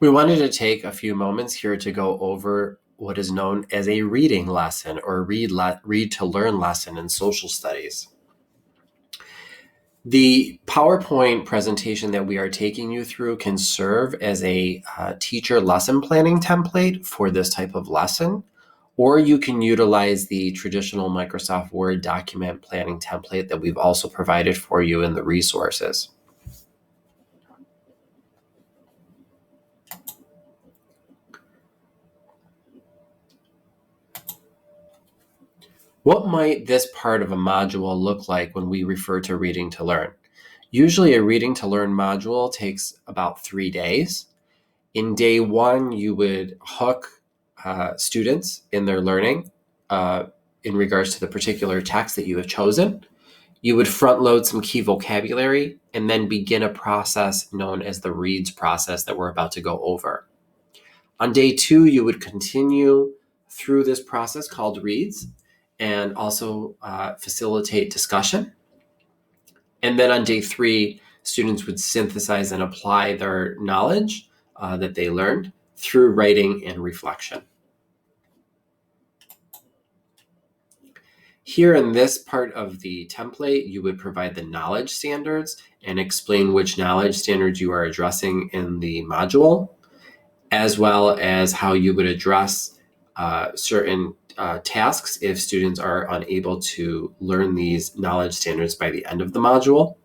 We wanted to take a few moments here to go over what is known as a reading lesson or read to learn lesson in social studies. The PowerPoint presentation that we are taking you through can serve as a teacher lesson planning template for this type of lesson, or you can utilize the traditional Microsoft Word document planning template that we've also provided for you in the resources. What might this part of a module look like when we refer to reading to learn? Usually a reading to learn module takes about 3 days. In day one, you would hook students in their learning in regards to the particular text that you have chosen. You would front load some key vocabulary and then begin a process known as the reads process that we're about to go over. On day two, you would continue through this process called reads and also facilitate discussion. And then on day three, students would synthesize and apply their knowledge that they learned through writing and reflection. Here in this part of the template, you would provide the knowledge standards and explain which knowledge standards you are addressing in the module, as well as how you would address certain tasks if students are unable to learn these knowledge standards by the end of the module.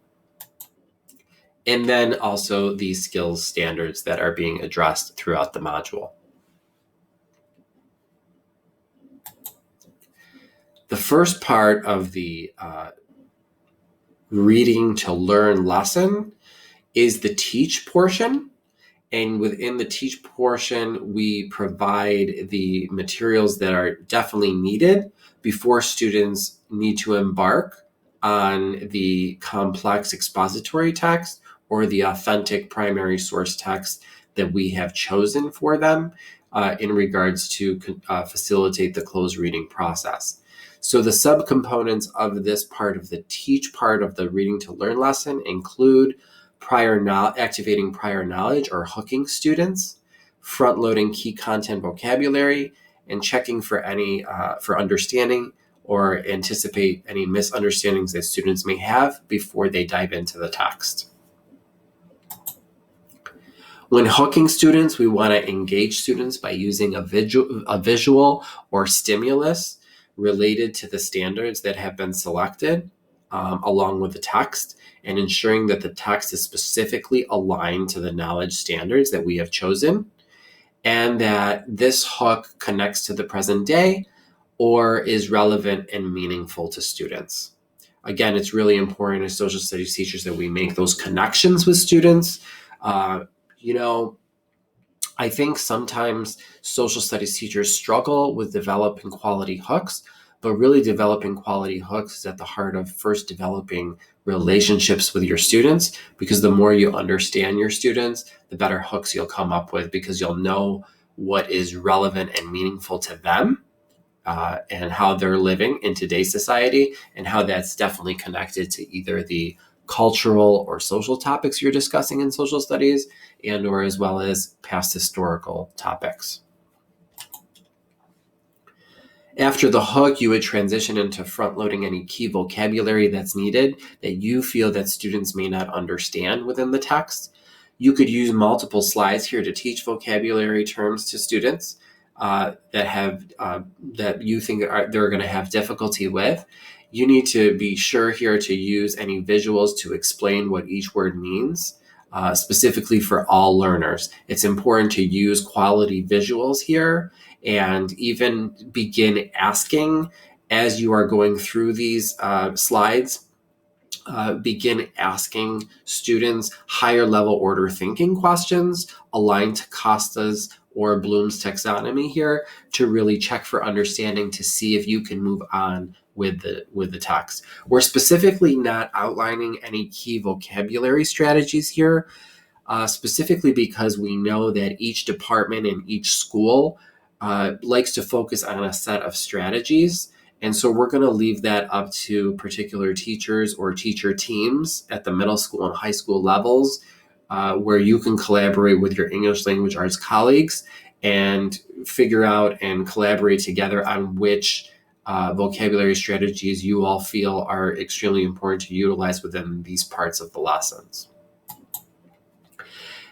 And then also the skills standards that are being addressed throughout the module. The first part of the reading to learn lesson is the teach portion. And within the teach portion, we provide the materials that are definitely needed before students need to embark on the complex expository text or the authentic primary source text that we have chosen for them in regards to facilitate the closed reading process. So the subcomponents of this part of the teach part of the reading to learn lesson include activating prior knowledge or hooking students, front-loading key content vocabulary, and checking for any for understanding or anticipate any misunderstandings that students may have before they dive into the text. When hooking students, we want to engage students by using a visual or stimulus related to the standards that have been selected along with the text, and ensuring that the text is specifically aligned to the knowledge standards that we have chosen, and that this hook connects to the present day or is relevant and meaningful to students. Again, it's really important as social studies teachers that we make those connections with students. I think sometimes social studies teachers struggle with developing quality hooks, but really developing quality hooks is at the heart of first developing relationships with your students, because the more you understand your students, the better hooks you'll come up with, because you'll know what is relevant and meaningful to them and how they're living in today's society, and how that's definitely connected to either the cultural or social topics you're discussing in social studies, and or as well as past historical topics. After the hook, you would transition into front-loading any key vocabulary that's needed that you feel that students may not understand within the text. You could use multiple slides here to teach vocabulary terms to students that you think they're going to have difficulty with. You need to be sure here to use any visuals to explain what each word means, specifically for all learners. It's important to use quality visuals here, and even begin asking as you are going through these slides. Begin asking students higher level order thinking questions aligned to Costa's or Bloom's taxonomy here, to really check for understanding, to see if you can move on with the text. We're specifically not outlining any key vocabulary strategies here, specifically because we know that each department and each school likes to focus on a set of strategies. And so we're going to leave that up to particular teachers or teacher teams at the middle school and high school levels where you can collaborate with your English language arts colleagues and figure out and collaborate together on which vocabulary strategies you all feel are extremely important to utilize within these parts of the lessons.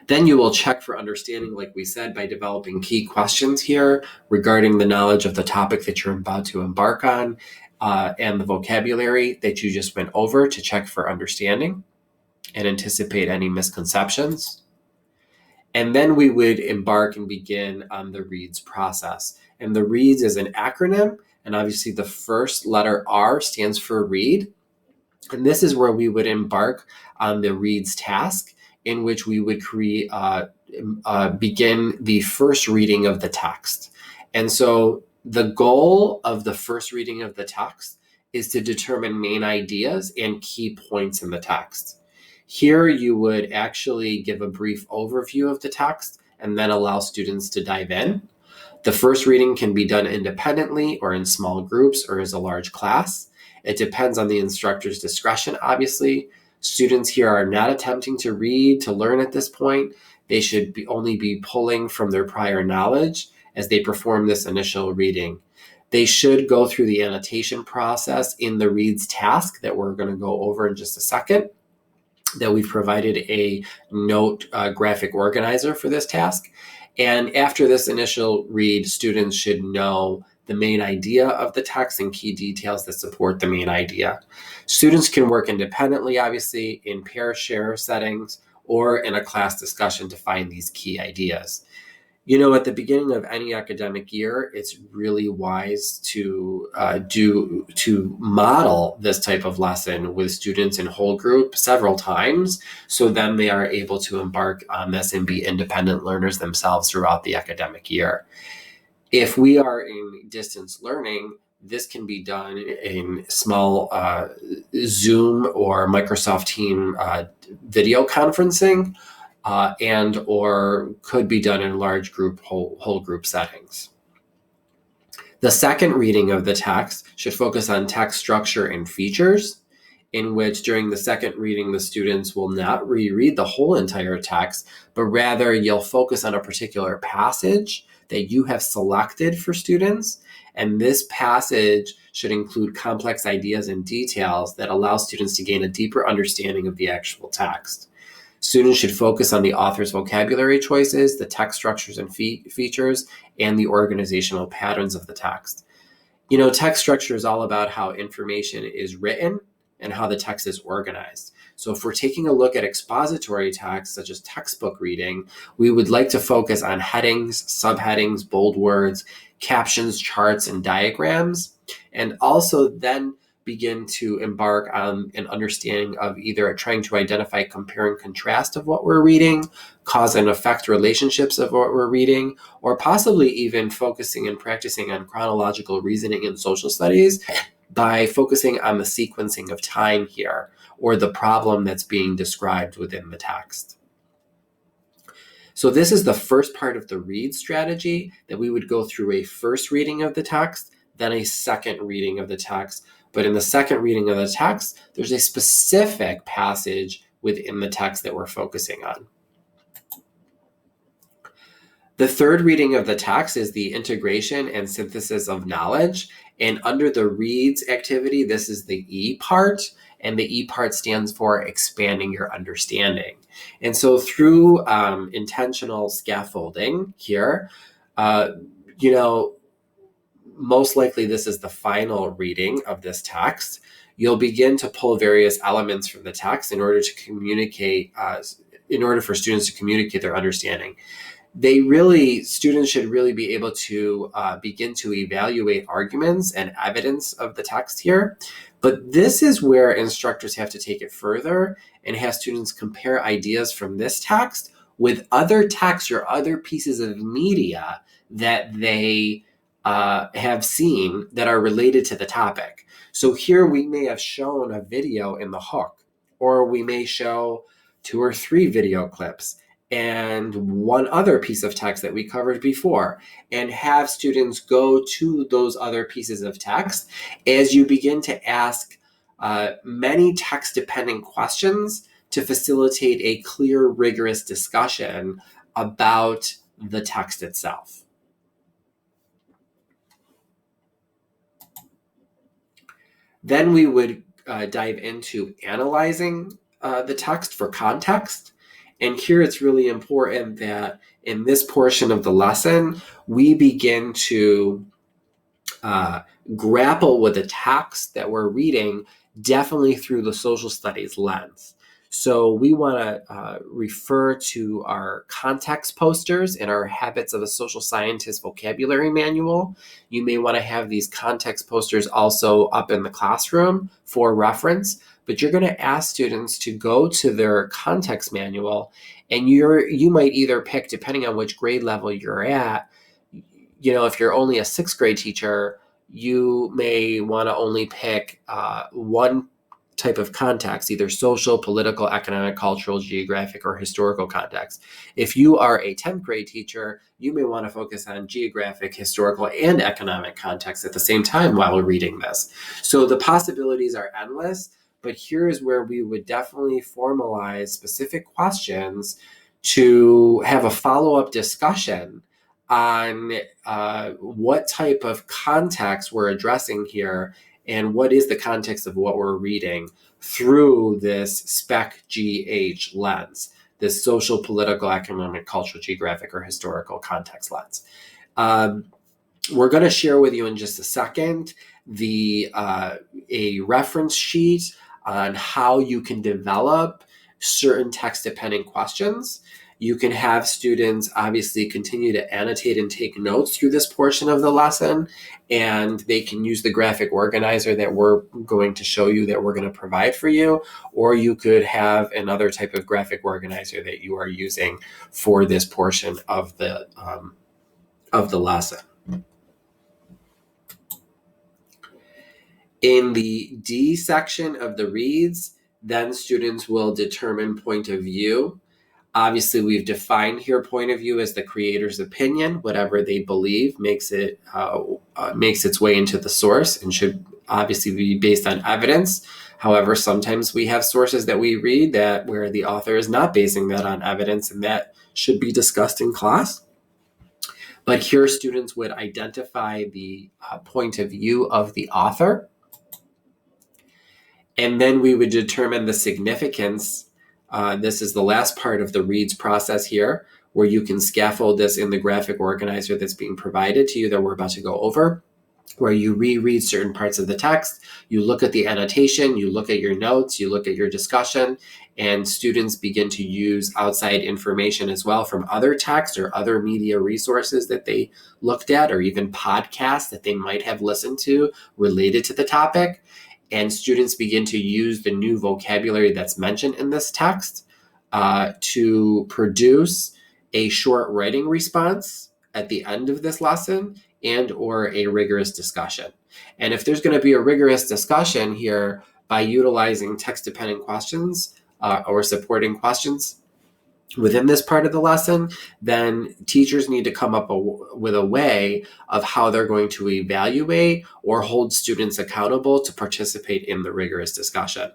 Then you will check for understanding, like we said, by developing key questions here regarding the knowledge of the topic that you're about to embark on and the vocabulary that you just went over to check for understanding and anticipate any misconceptions. And then we would embark and begin on the READS process. And the READS is an acronym, and obviously the first letter R stands for read. And this is where we would embark on the READS task, in which we would begin the first reading of the text. And so the goal of the first reading of the text is to determine main ideas and key points in the text. Here you would actually give a brief overview of the text and then allow students to dive in. The first reading can be done independently or in small groups or as a large class. It depends on the instructor's discretion, obviously. Students here are not attempting to read to learn at this point. They should only be pulling from their prior knowledge as they perform this initial reading. They should go through the annotation process in the READS task that we're going to go over in just a second, that we've provided a note graphic organizer for this task. And after this initial read, students should know the main idea of the text and key details that support the main idea. Students can work independently, obviously, in pair share settings or in a class discussion to find these key ideas. You know, at the beginning of any academic year, it's really wise to model this type of lesson with students in whole group several times, so then they are able to embark on this and be independent learners themselves throughout the academic year. If we are in distance learning, this can be done in small Zoom or Microsoft Teams video conferencing, and or could be done in large group, whole group settings. The second reading of the text should focus on text structure and features, in which during the second reading, the students will not reread the whole entire text, but rather you'll focus on a particular passage that you have selected for students. And this passage should include complex ideas and details that allow students to gain a deeper understanding of the actual text. Students should focus on the author's vocabulary choices, the text structures and features, and the organizational patterns of the text. You know, text structure is all about how information is written and how the text is organized. So if we're taking a look at expository text, such as textbook reading, we would like to focus on headings, subheadings, bold words, captions, charts, and diagrams, and also then begin to embark on an understanding of either trying to identify compare and contrast of what we're reading, cause and effect relationships of what we're reading, or possibly even focusing and practicing on chronological reasoning in social studies by focusing on the sequencing of time here, or the problem that's being described within the text. So this is the first part of the READ strategy, that we would go through a first reading of the text, then a second reading of the text. But in the second reading of the text, there's a specific passage within the text that we're focusing on. The third reading of the text is the integration and synthesis of knowledge. And under the READS activity, this is the E part. And the E part stands for expanding your understanding. And so through intentional scaffolding here, most likely this is the final reading of this text. You'll begin to pull various elements from the text in order to communicate, in order for students to communicate their understanding. Students should really be able to begin to evaluate arguments and evidence of the text here. But this is where instructors have to take it further and have students compare ideas from this text with other texts or other pieces of media that they have seen that are related to the topic. So here we may have shown a video in the hook, or we may show 2 or 3 video clips and one other piece of text that we covered before, and have students go to those other pieces of text as you begin to ask many text-dependent questions to facilitate a clear, rigorous discussion about the text itself. Then we would dive into analyzing the text for context. And here it's really important that in this portion of the lesson, we begin to grapple with the text that we're reading, definitely through the social studies lens. So we want to refer to our context posters in our Habits of a Social Scientist vocabulary manual. You may want to have these context posters also up in the classroom for reference, but you're going to ask students to go to their context manual, and you might either pick, depending on which grade level you're at, if you're only a 6th grade teacher, you may want to only pick one type of context, either social, political, economic, cultural, geographic, or historical context. If you are a 10th grade teacher, you may want to focus on geographic, historical, and economic context at the same time while we're reading this. So the possibilities are endless, but here's where we would definitely formalize specific questions to have a follow-up discussion on what type of context we're addressing here and what is the context of what we're reading through this SPEC-GH lens, this social, political, economic, cultural, geographic, or historical context lens. We're going to share with you in just a second a reference sheet on how you can develop certain text-dependent questions. You can have students obviously continue to annotate and take notes through this portion of the lesson, and they can use the graphic organizer that we're going to show you, that we're going to provide for you, or you could have another type of graphic organizer that you are using for this portion of the lesson. In the D section of the reads, then students will determine point of view. Obviously, we've defined here point of view as the creator's opinion. Whatever they believe makes its way into the source and should obviously be based on evidence. However, sometimes we have sources that we read where the author is not basing that on evidence, and that should be discussed in class. But here, students would identify the point of view of the author, and then we would determine the significance. This is the last part of the reads process here, where you can scaffold this in the graphic organizer that's being provided to you that we're about to go over, where you reread certain parts of the text, you look at the annotation, you look at your notes, you look at your discussion, and students begin to use outside information as well from other texts or other media resources that they looked at, or even podcasts that they might have listened to related to the topic. And students begin to use the new vocabulary that's mentioned in this text to produce a short writing response at the end of this lesson and or a rigorous discussion. And if there's going to be a rigorous discussion here by utilizing text-dependent questions or supporting questions within this part of the lesson, then teachers need to come up with a way of how they're going to evaluate or hold students accountable to participate in the rigorous discussion.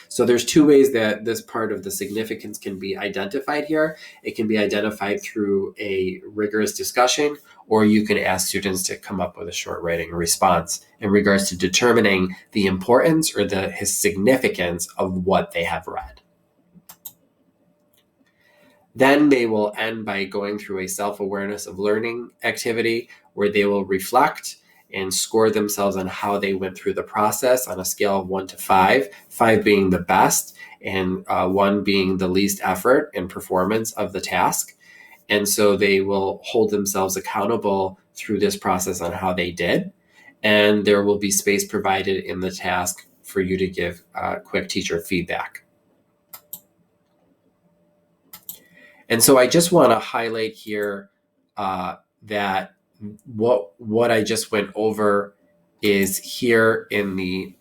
So there's two ways that this part of the significance can be identified here. It can be identified through a rigorous discussion, or you can ask students to come up with a short writing response in regards to determining the importance or the significance of what they have read. Then they will end by going through a self-awareness of learning activity where they will reflect and score themselves on how they went through the process on a scale of 1 to 5, 5 being the best and 1 being the least effort and performance of the task. And so they will hold themselves accountable through this process on how they did. And there will be space provided in the task for you to give quick teacher feedback. And so I just want to highlight here that what I just went over is here in the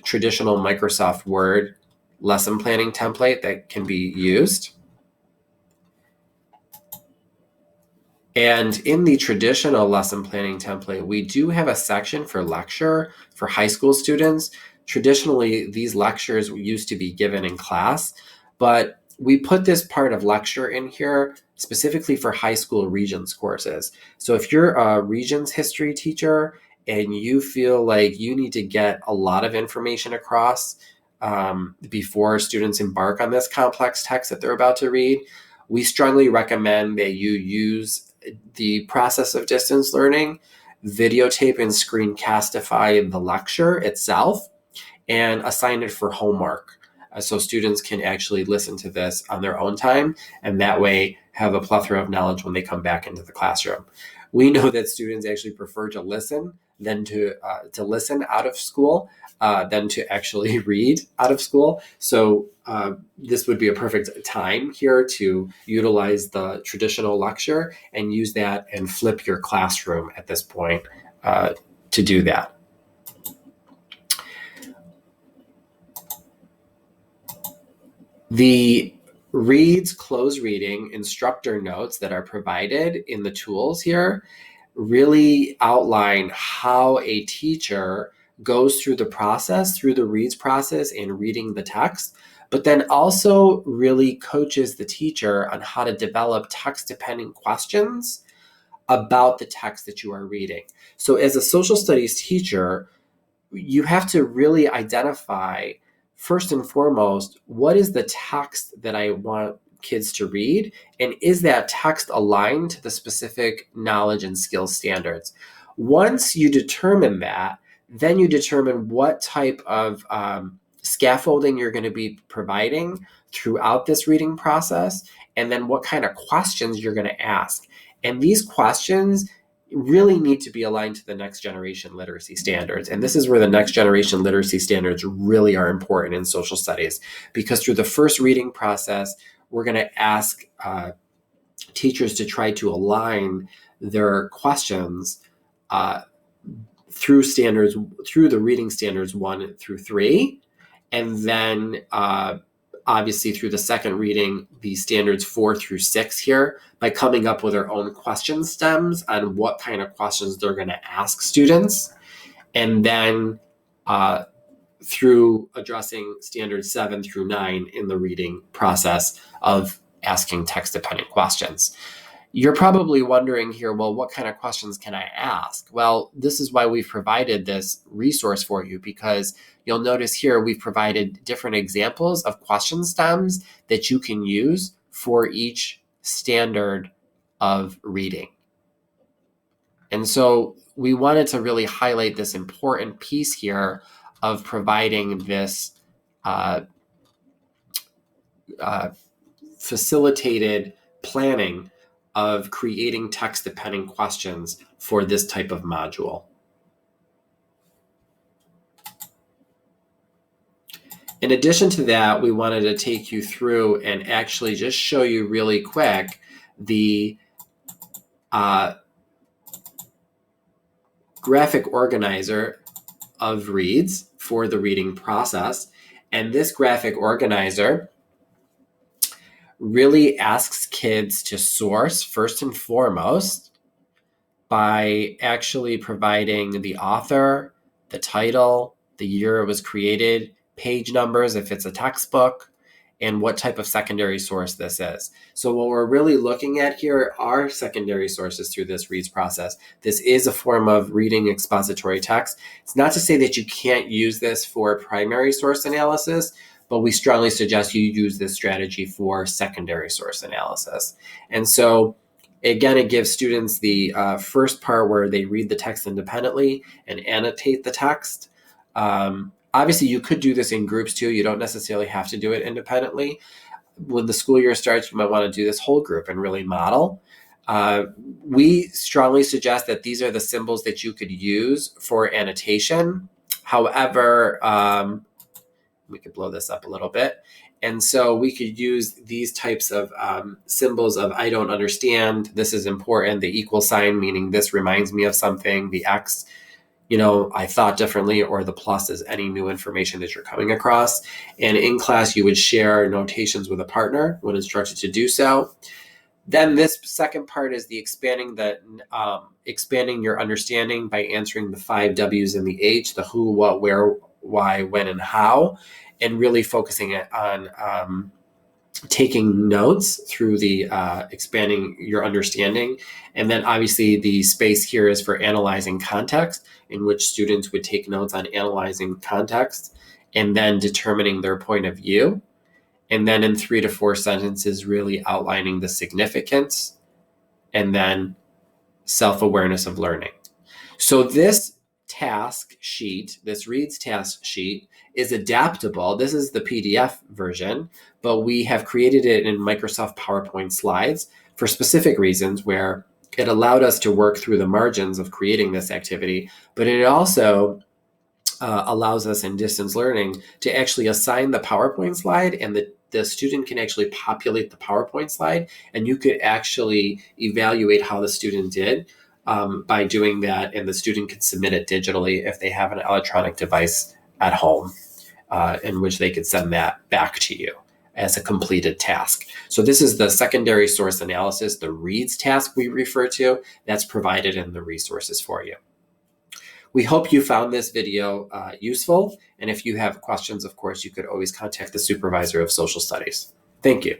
traditional Microsoft Word lesson planning template that can be used. And in the traditional lesson planning template, we do have a section for lecture for high school students Traditionally, these lectures used to be given in class, but we put this part of lecture in here specifically for high school Regents courses. So if you're a Regents history teacher and you feel like you need to get a lot of information across before students embark on this complex text that they're about to read, we strongly recommend that you use the process of distance learning, videotape and screencastify the lecture itself, and assign it for homework. So students can actually listen to this on their own time, and that way have a plethora of knowledge when they come back into the classroom. We know that students actually prefer to listen than to listen out of school than to actually read out of school. So this would be a perfect time here to utilize the traditional lecture and use that and flip your classroom at this point to do that. The reads close reading instructor notes that are provided in the tools here really outline how a teacher goes through the process, through the reads process in reading the text, but then also really coaches the teacher on how to develop text-dependent questions about the text that you are reading. So as a social studies teacher, you have to really identify, first and foremost, what is the text that I want kids to read? And is that text aligned to the specific knowledge and skills standards? Once you determine that, then you determine what type of scaffolding you're going to be providing throughout this reading process, and then what kind of questions you're going to ask. And these questions really need to be aligned to the next generation literacy standards. And this is where the next generation literacy standards really are important in social studies, because through the first reading process, we're going to ask teachers to try to align their questions through the reading standards 1 through 3, and then obviously through the second reading, the standards 4 through 6 here, by coming up with their own question stems on what kind of questions they're going to ask students. And then through addressing standards 7 through 9 in the reading process of asking text-dependent questions. You're probably wondering here, well, what kind of questions can I ask? Well, this is why we've provided this resource for you, because you'll notice here we've provided different examples of question stems that you can use for each standard of reading. And so we wanted to really highlight this important piece here of providing this facilitated planning of creating text-dependent questions for this type of module. In addition to that, we wanted to take you through and actually just show you really quick the graphic organizer of reads for the reading process. And this graphic organizer really asks kids to source first and foremost by actually providing the author, the title, the year it was created, page numbers if it's a textbook, and what type of secondary source this is. So what we're really looking at here are secondary sources through this reads process. This is a form of reading expository text. It's not to say that you can't use this for primary source analysis, but we strongly suggest you use this strategy for secondary source analysis. And so again, it gives students the first part where they read the text independently and annotate the text. Obviously, you could do this in groups too. You don't necessarily have to do it independently. When the school year starts, you might want to do this whole group and really model. We strongly suggest that these are the symbols that you could use for annotation. However, we could blow this up a little bit. And so we could use these types of symbols of I don't understand, this is important, the equal sign meaning this reminds me of something, the X, I thought differently, or the plus is any new information that you're coming across. And in class, you would share notations with a partner when instructed to do so. Then this second part is the expanding your understanding by answering the 5 W's and the H, the who, what, where, why, when, and how, and really focusing on taking notes through the expanding your understanding. And then obviously the space here is for analyzing context, in which students would take notes on analyzing context and then determining their point of view. And then in 3 to 4 sentences, really outlining the significance and then self-awareness of learning. So this task sheet, this Reads task sheet, is adaptable. This is the PDF version, but we have created it in Microsoft PowerPoint slides for specific reasons, where it allowed us to work through the margins of creating this activity, but it also allows us in distance learning to actually assign the PowerPoint slide, and the student can actually populate the PowerPoint slide, and you could actually evaluate how the student did by doing that, and the student can submit it digitally if they have an electronic device at home, in which they could send that back to you as a completed task. So this is the secondary source analysis, the Reads task we refer to, that's provided in the resources for you. We hope you found this video useful, and if you have questions, of course, you could always contact the supervisor of social studies. Thank you.